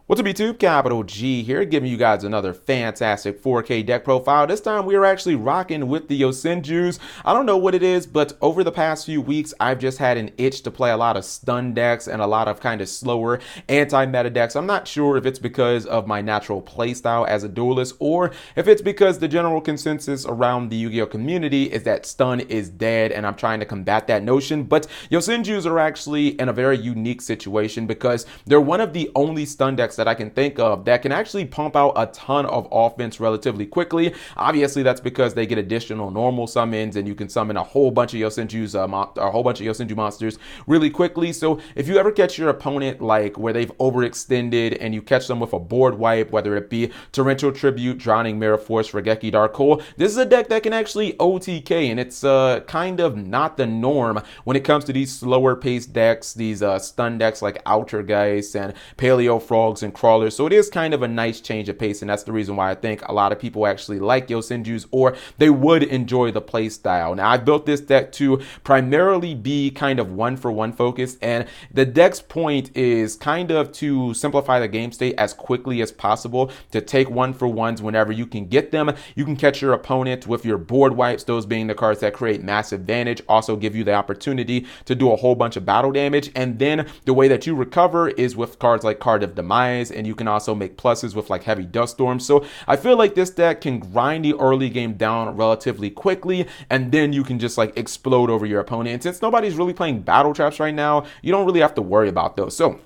What's up YouTube, Capital G here, giving you guys another fantastic 4K deck profile. This time we are actually rocking with the Yosenjus. I don't know what it is, but over the past few weeks, I've just had an itch to play a lot of stun decks and a lot of kind of slower anti-meta decks. I'm not sure if it's because of my natural playstyle as a duelist or if it's because the general consensus around the Yu-Gi-Oh community is that stun is dead and I'm trying to combat that notion. But Yosenjus are actually in a very unique situation because they're one of the only stun decks that I can think of that can actually pump out a ton of offense relatively quickly. Obviously, that's because they get additional normal summons and you can summon a whole bunch of Yosenju monsters really quickly. So if you ever catch your opponent like where they've overextended and you catch them with a board wipe, whether it be Torrential Tribute, Drowning Mirror Force, Regeki Dark Hole, this is a deck that can actually OTK, and it's kind of not the norm when it comes to these slower paced decks, these stun decks like Outergeist and Paleo Frogs and Crawlers. So it is kind of a nice change of pace, and that's the reason why I think a lot of people actually like Yosenjus, or they would enjoy the play style. Now, I built this deck to primarily be kind of one-for-one focused, and the deck's point is kind of to simplify the game state as quickly as possible, to take one-for-ones whenever you can get them. You can catch your opponent with your board wipes, those being the cards that create massive advantage, also give you the opportunity to do a whole bunch of battle damage, and then the way that you recover is with cards like Card of Demise, and you can also make pluses with like Heavy Dust Storm. So I feel like this deck can grind the early game down relatively quickly, and then you can just like explode over your opponent. And since nobody's really playing battle traps right now, you don't really have to worry about those. So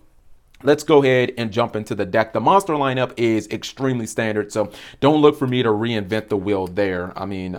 let's go ahead and jump into the deck. The monster lineup is extremely standard, so don't look for me to reinvent the wheel there. I mean,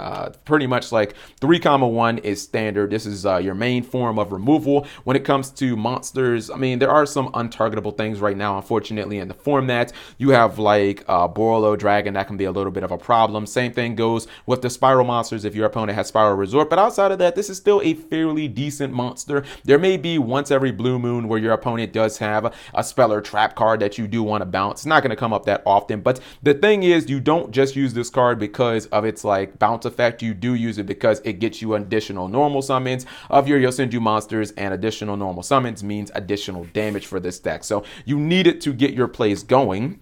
pretty much like 3-1 is standard. This is your main form of removal. When it comes to monsters, I mean, there are some untargetable things right now, unfortunately, in the format. You have like Borolo Dragon, that can be a little bit of a problem. Same thing goes with the Spiral monsters if your opponent has Spiral Resort, but outside of that, this is still a fairly decent monster. There may be once every blue moon where your opponent does have a spell or trap card that you do want to bounce. It's not going to come up that often, but the thing is, you don't just use this card because of its like bounce effect. You do use it because it gets you additional normal summons of your Yosenju monsters, and additional normal summons means additional damage for this deck. So you need it to get your plays going.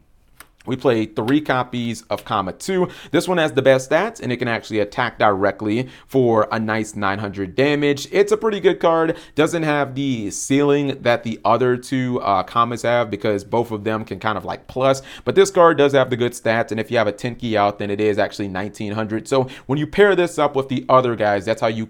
We play 3 copies of Comet 2. This one has the best stats, and it can actually attack directly for a nice 900 damage. It's a pretty good card. Doesn't have the ceiling that the other 2 Comets have, because both of them can kind of like plus. But this card does have the good stats, and if you have a Tenki out, then it is actually 1900. So when you pair this up with the other guys, that's how you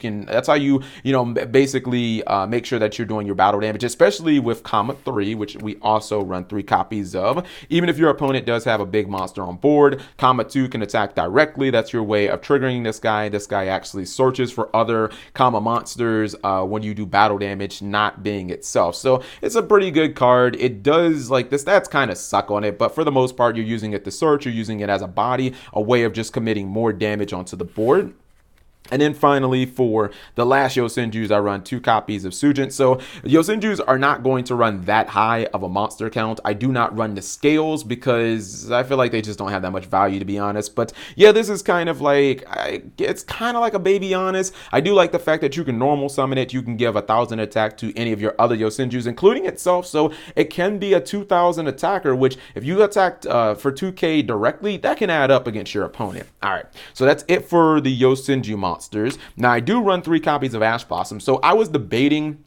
basically make sure that you're doing your battle damage, especially with Comet 3, which we also run 3 copies of. Even if your opponent does have a big monster on board, Comet 2 can attack directly. That's your way of triggering this guy. This guy actually searches for other Kama monsters when you do battle damage, not being itself. So it's a pretty good card. It does, like, the stats kind of suck on it, but for the most part, you're using it to search. You're using it as a body, a way of just committing more damage onto the board. And then finally, for the last Yosenjus, I run 2 copies of Sujin. So Yosenjus are not going to run that high of a monster count. I do not run the scales because I feel like they just don't have that much value, to be honest. But yeah, this is kind of like, it's kind of like a baby honest. I do like the fact that you can normal summon it. You can give 1000 attack to any of your other Yosenjus, including itself. So it can be a 2000 attacker, which if you attacked for 2k directly, that can add up against your opponent. All right, so that's it for the Yosenju monsters. Now, I do run 3 copies of Ash Blossom, so I was debating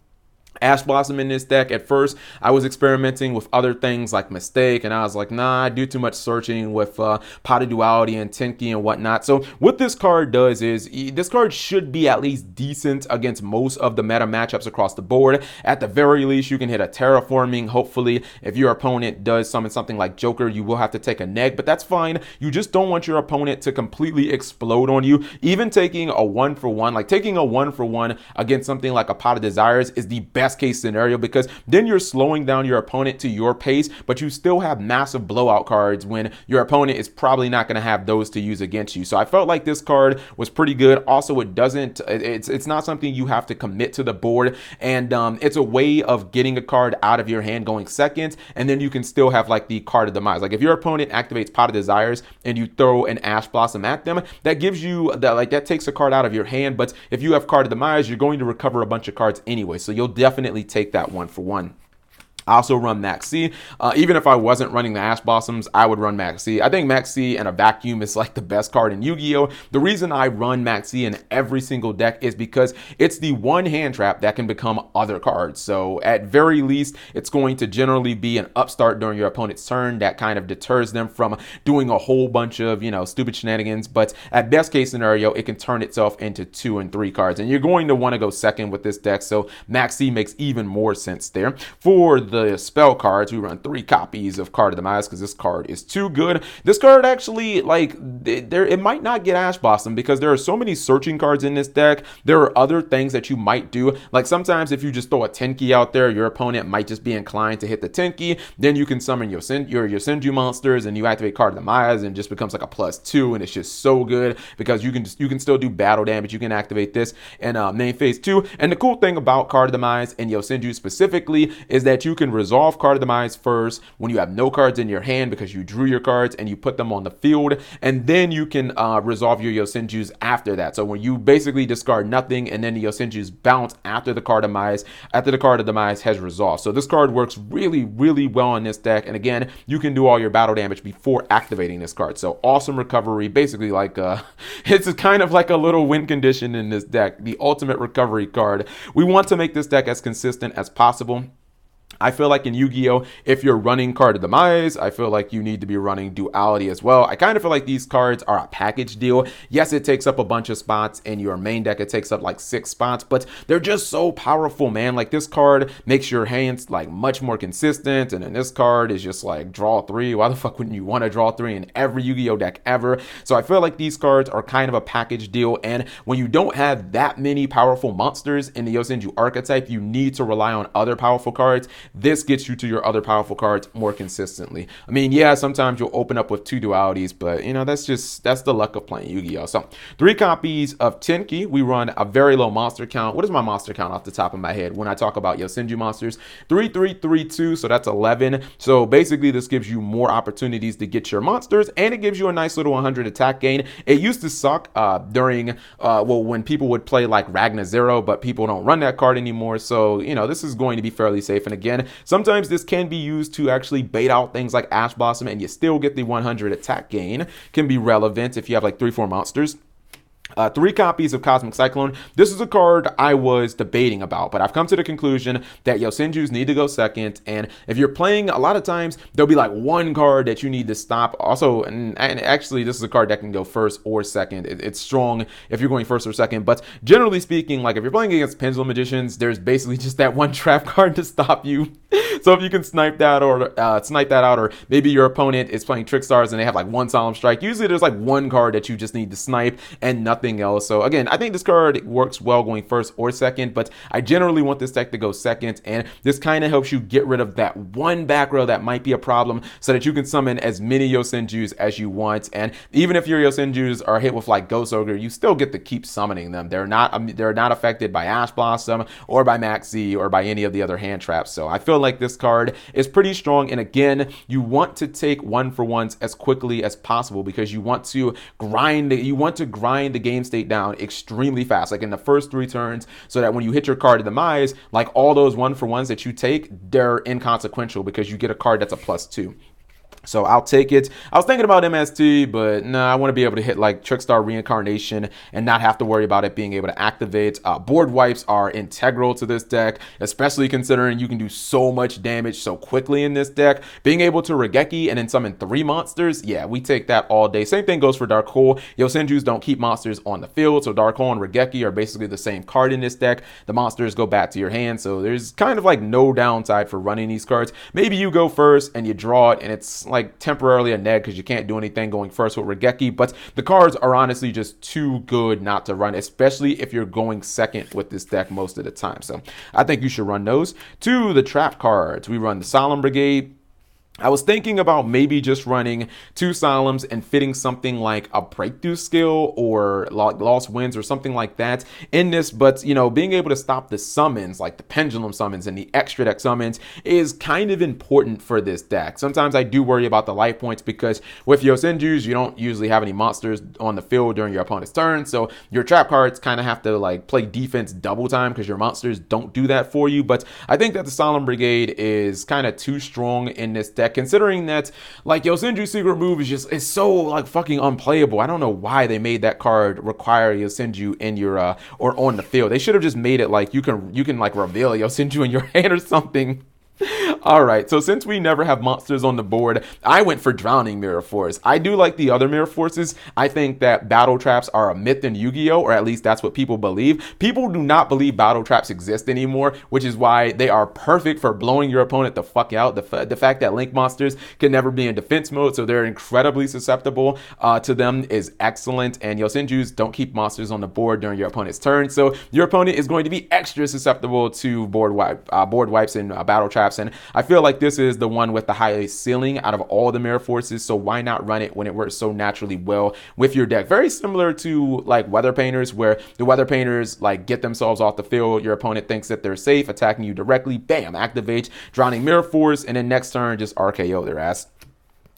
Ash Blossom in this deck. At first, I was experimenting with other things like Mistake, and I was like, nah, I do too much searching with Pot of Duality and Tenki and whatnot. So what this card does is, this card should be at least decent against most of the meta matchups across the board. At the very least, you can hit a Terraforming. Hopefully, if your opponent does summon something like Joker, you will have to take a neg, but that's fine. You just don't want your opponent to completely explode on you. Even taking a 1-for-1, like taking a 1-for-1 against something like a Pot of Desires is the best case scenario, because then you're slowing down your opponent to your pace, but you still have massive blowout cards when your opponent is probably not going to have those to use against you. So I felt like this card was pretty good. Also, it's not something you have to commit to the board, and it's a way of getting a card out of your hand going second, and then you can still have like the Card of Demise. Like if your opponent activates Pot of Desires and you throw an Ash Blossom at them, that gives you that takes a card out of your hand. But if you have Card of Demise, you're going to recover a bunch of cards anyway, so you'll definitely take that 1-for-1. I also run Max C. Even if I wasn't running the Ash Blossoms, I would run Max C. I think Max C and a vacuum is like the best card in Yu-Gi-Oh! The reason I run Max C in every single deck is because it's the one hand trap that can become other cards. So at very least, it's going to generally be an upstart during your opponent's turn that kind of deters them from doing a whole bunch of, stupid shenanigans. But at best case scenario, it can turn itself into 2 and 3 cards. And you're going to want to go second with this deck. So Max C makes even more sense there. For the spell cards, we run 3 copies of Card of Demise because this card is too good. This card actually, it might not get Ash Blossom because there are so many searching cards in this deck. There are other things that you might do. Like sometimes if you just throw a Tenki out there, your opponent might just be inclined to hit the Tenki. Then you can summon your Yosenju monsters and you activate Card of Demise and just becomes like a +2, and it's just so good because you can still do battle damage. You can activate this in main phase 2. And the cool thing about Card of Demise and Yosenju specifically is that you can resolve Card of Demise first when you have no cards in your hand because you drew your cards and you put them on the field, and then you can resolve your Yosenjus after that. So when you basically discard nothing and then the Yosenjus bounce after the Card of Demise has resolved. So this card works really, really well in this deck, and again, you can do all your battle damage before activating this card. So awesome recovery, basically like it's kind of like a little win condition in this deck, the ultimate recovery card. We want to make this deck as consistent as possible. I feel like in Yu-Gi-Oh, if you're running Card of Demise, I feel like you need to be running Duality as well. I kind of feel like these cards are a package deal. Yes, it takes up a bunch of spots in your main deck. It takes up like 6 spots, but they're just so powerful, man. Like this card makes your hands like much more consistent, and then this card is just like draw 3. Why the fuck wouldn't you want to draw 3 in every Yu-Gi-Oh deck ever? So I feel like these cards are kind of a package deal, and when you don't have that many powerful monsters in the Yosenju archetype, you need to rely on other powerful cards. This gets you to your other powerful cards more consistently. I mean, yeah, sometimes you'll open up with 2 dualities, but that's the luck of playing Yu-Gi-Oh. So 3 copies of Tenki. We run a very low monster count. What is my monster count off the top of my head when I talk about Yosenju monsters? 3, 3, 3, 2. So that's 11. So basically this gives you more opportunities to get your monsters, and it gives you a nice little 100 attack gain. It used to suck during when people would play like Ragna Zero, but people don't run that card anymore. So this is going to be fairly safe. And again, sometimes this can be used to actually bait out things like Ash Blossom, and you still get the 100 attack gain. Can be relevant if you have like 3-4 monsters. 3 copies of Cosmic Cyclone. This is a card I was debating about, but I've come to the conclusion that Yosenjus need to go second. And if you're playing, a lot of times there'll be like 1 card that you need to stop. Also, and actually, this is a card that can go first or second. It's strong if you're going first or second. But generally speaking, like if you're playing against Pendulum Magicians, there's basically just that 1 trap card to stop you. So if you can snipe that out, or maybe your opponent is playing Trickstars and they have like 1 Solemn Strike. Usually there's like 1 card that you just need to snipe and nothing else. So again, I think this card works well going first or second, but I generally want this deck to go second, and this kind of helps you get rid of that 1 back row that might be a problem so that you can summon as many Yosenjus as you want. And even if your Yosenjus are hit with like Ghost Ogre, you still get to keep summoning them. They're not affected by Ash Blossom or by Max Z or by any of the other hand traps. So I feel like this card is pretty strong, and again, you want to take 1-for-1s as quickly as possible because you want to grind the game state down extremely fast, like in the first 3 turns, so that when you hit your Card of Demise, like all those 1-for-1s that you take, they're inconsequential because you get a card that's a +2. So I'll take it. I was thinking about MST, but I want to be able to hit like Trickstar Reincarnation and not have to worry about it being able to activate. Board wipes are integral to this deck, especially considering you can do so much damage so quickly in this deck. Being able to Regeki and then summon 3 monsters, yeah, we take that all day. Same thing goes for Dark Hole. Yosenjus don't keep monsters on the field, so Dark Hole and Regeki are basically the same card in this deck. The monsters go back to your hand, so there's kind of like no downside for running these cards. Maybe you go first and you draw it, and it's like temporarily a neg because you can't do anything going first with Regeki, but the cards are honestly just too good not to run, especially if you're going second with this deck most of the time. So I think you should run those. To the trap cards, we run the Solemn Brigade. I was thinking about maybe just running 2 Solemns and fitting something like a breakthrough skill or lost winds or something like that in this. But, being able to stop the summons, like the pendulum summons and the extra deck summons, is kind of important for this deck. Sometimes I do worry about the life points because with Yosenjus, you don't usually have any monsters on the field during your opponent's turn. So your trap cards kind of have to like play defense double time because your monsters don't do that for you. But I think that the Solemn Brigade is kind of too strong in this deck, considering that like Yosenju's secret move is so like fucking unplayable. I don't know why they made that card require Yosenju in your or on the field. They should have just made it like you can like reveal Yosenju in your hand or something. All right, so since we never have monsters on the board, I went for Drowning Mirror Force. I do like the other Mirror Forces. I think that battle traps are a myth in Yu-Gi-Oh!, or at least that's what people believe. People do not believe battle traps exist anymore, which is why they are perfect for blowing your opponent the fuck out. The fact that Link monsters can never be in defense mode, so they're incredibly susceptible to them, is excellent. And Yosenjus don't keep monsters on the board during your opponent's turn, so your opponent is going to be extra susceptible to board wipes and battle traps. And I feel like this is the one with the highest ceiling out of all the Mirror Forces, so why not run it when it works so naturally well with your deck? Very similar to like Weather Painters, where the Weather Painters like get themselves off the field, your opponent thinks that they're safe, attacking you directly, bam, activate Drowning Mirror Force, and then next turn just RKO their ass.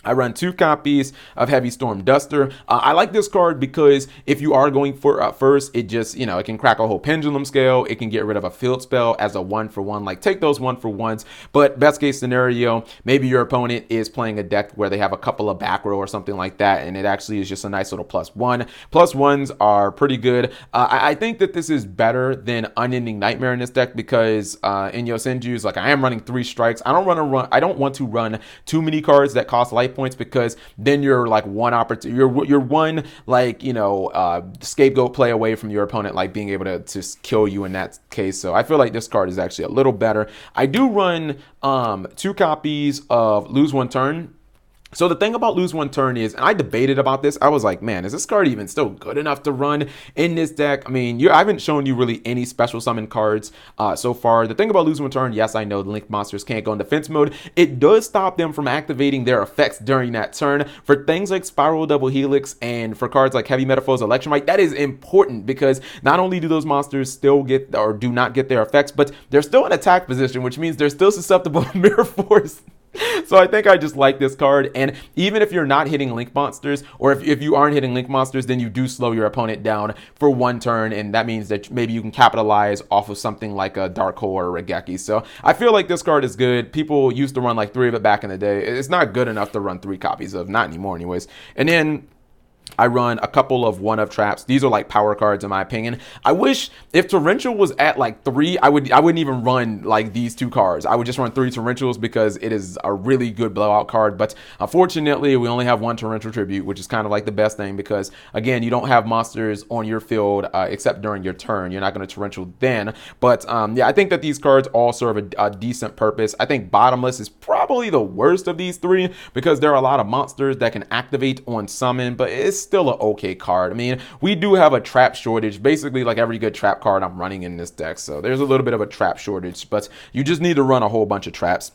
I run 2 copies of Heavy Storm Duster. I like this card because if you are going for first, it just, it can crack a whole pendulum scale. It can get rid of a field spell as a 1-for-1. Like, take those 1-for-1s. But best case scenario, maybe your opponent is playing a deck where they have a couple of back row or something like that, and it actually is just a nice little +1. +1s are pretty good. I think that this is better than Unending Nightmare in this deck because in Yosenju's, like, I am running 3 strikes. I don't want to run too many cards that cost life points, because then you're like one opportunity, you're one like scapegoat play away from your opponent like being able to kill you in that case. So I feel like this card is actually a little better. I do run 2 copies of Lose One Turn. So the thing about Lose One Turn is, and I debated about this, I was like, man, is this card even still good enough to run in this deck? I mean, I haven't shown you really any special summon cards so far. The thing about Lose One Turn, yes, I know the Link monsters can't go in defense mode. It does stop them from activating their effects during that turn. For things like Spiral Double Helix and for cards like Heavy Metaphors Electromite, that is important because not only do those monsters still get or do not get their effects, but they're still in attack position, which means they're still susceptible to Mirror Force. So I think I just like this card, and even if you're not hitting Link monsters, or if you aren't hitting Link monsters, then you do slow your opponent down for 1 turn, and that means that maybe you can capitalize off of something like a Dark Hole or a Regeki. So I feel like this card is good. People used to run like 3 of it back in the day. It's not good enough to run 3 copies of, not anymore anyways. And then I run a couple of 1-of traps. These are like power cards in my opinion. I wish if Torrential was at like 3, I wouldn't even run like these 2 cards. I would just run 3 Torrentials because it is a really good blowout card. But unfortunately, we only have 1 Torrential Tribute, which is kind of like the best thing because again, you don't have monsters on your field except during your turn. You're not going to Torrential then. But yeah, I think that these cards all serve a decent purpose. I think Bottomless is probably the worst of these 3 because there are a lot of monsters that can activate on summon, but it's still an okay card. I mean, we do have a trap shortage. Basically, like every good trap card I'm running in this deck. So there's a little bit of a trap shortage, but you just need to run a whole bunch of traps.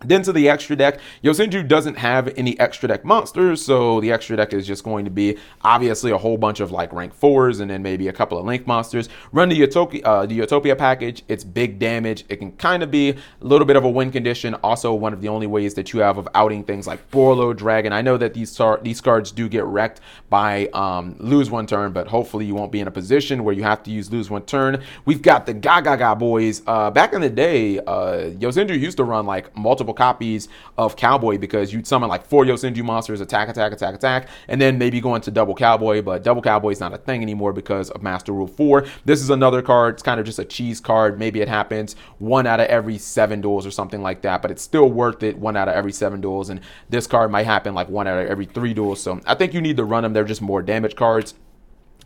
Then to the extra deck, Yosenju doesn't have any extra deck monsters, so the extra deck is just going to be obviously a whole bunch of like rank 4s and then maybe a couple of Link monsters. Run the Utopia package. It's big damage. It can kind of be a little bit of a win condition. Also, one of the only ways that you have of outing things like Borlo Dragon. I know that these cards do get wrecked by Lose One Turn, but hopefully you won't be in a position where you have to use Lose One Turn. We've got the Gaga boys. Back in the day, Yosenju used to run like multiple copies of Cowboy because you'd summon like 4 Yosenju monsters, attack, and then maybe go into Double Cowboy, but Double Cowboy is not a thing anymore because of Master Rule 4. This is another card. It's kind of just a cheese card. Maybe it happens 1 out of every 7 duels or something like that, but it's still worth it 1 out of every 7 duels, and this card might happen like 1 out of every 3 duels, so I think you need to run them. They're just more damage cards.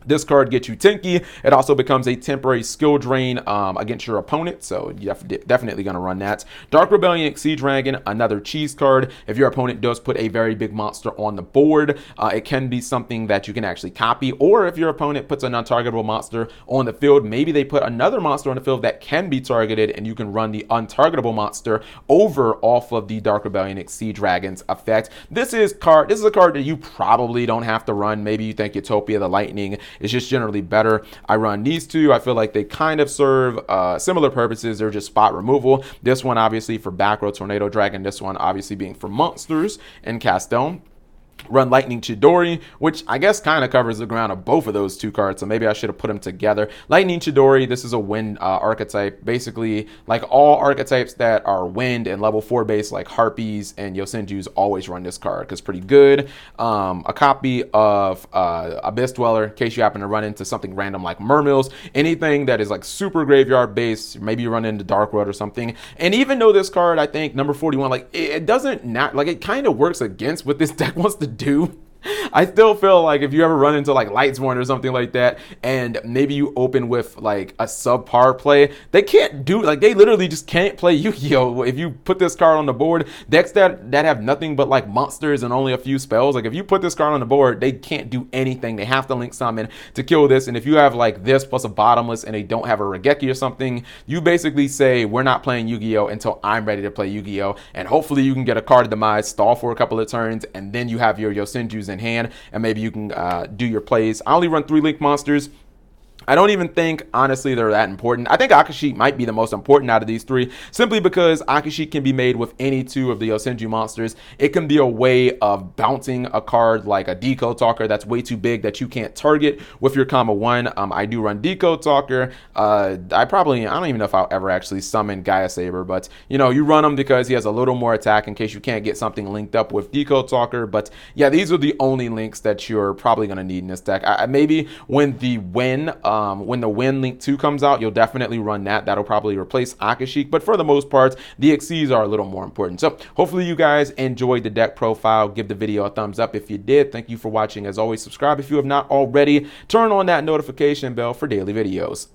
This card gets you Tinky. It also becomes a temporary skill drain against your opponent, so you're definitely going to run that. Dark Rebellion Sea Dragon, another cheese card. If your opponent does put a very big monster on the board, it can be something that you can actually copy, or if your opponent puts an untargetable monster on the field, maybe they put another monster on the field that can be targeted, and you can run the untargetable monster over off of the Dark Rebellion Sea Dragon's effect. This is a card that you probably don't have to run. Maybe you think Utopia the Lightning is just generally better. I run these two. I feel like they kind of serve similar purposes. They're just spot removal. This one obviously for back row Tornado Dragon. This one obviously being for monsters and Castone. Run Lightning Chidori, which I guess kind of covers the ground of both of those two cards, so maybe I should have put them together. Lightning Chidori, this is a wind archetype. Basically, like all archetypes that are wind and level 4 base, like Harpies and Yosenjus, always run this card because pretty good. A copy of Abyss Dweller, in case you happen to run into something random like Mermills. Anything that is like super graveyard based, maybe you run into Dark World or something. And even though this card, I think, number 41, like it doesn't, not like it kind of works against what this deck wants to do. I still feel like if you ever run into like Lightsworn or something like that, and maybe you open with like a subpar play, they can't do, like they literally just can't play Yu-Gi-Oh! If you put this card on the board, decks that have nothing but like monsters and only a few spells, like if you put this card on the board, they can't do anything. They have to link summon to kill this. And if you have like this plus a bottomless and they don't have a Regeki or something, you basically say, we're not playing Yu-Gi-Oh! Until I'm ready to play Yu-Gi-Oh! And hopefully you can get a card of demise, stall for a couple of turns, and then you have your Yosenjus in hand, and maybe you can do your plays. I only run 3 link monsters. I don't even think, honestly, they're that important. I think Akashi might be the most important out of these 3, simply because Akashi can be made with any 2 of the Yosenju monsters. It can be a way of bouncing a card like a Decode Talker that's way too big that you can't target with your comma 1. I do run Decode Talker. I don't even know if I'll ever actually summon Gaia Saber, but you know, you run him because he has a little more attack in case you can't get something linked up with Decode Talker. But yeah, these are the only links that you're probably going to need in this deck. Maybe when the Win Link 2 comes out, you'll definitely run that. That'll probably replace Akashi, but for the most part, the Xyz are a little more important. So hopefully you guys enjoyed the deck profile. Give the video a thumbs up if you did. Thank you for watching. As always, subscribe if you have not already. Turn on that notification bell for daily videos.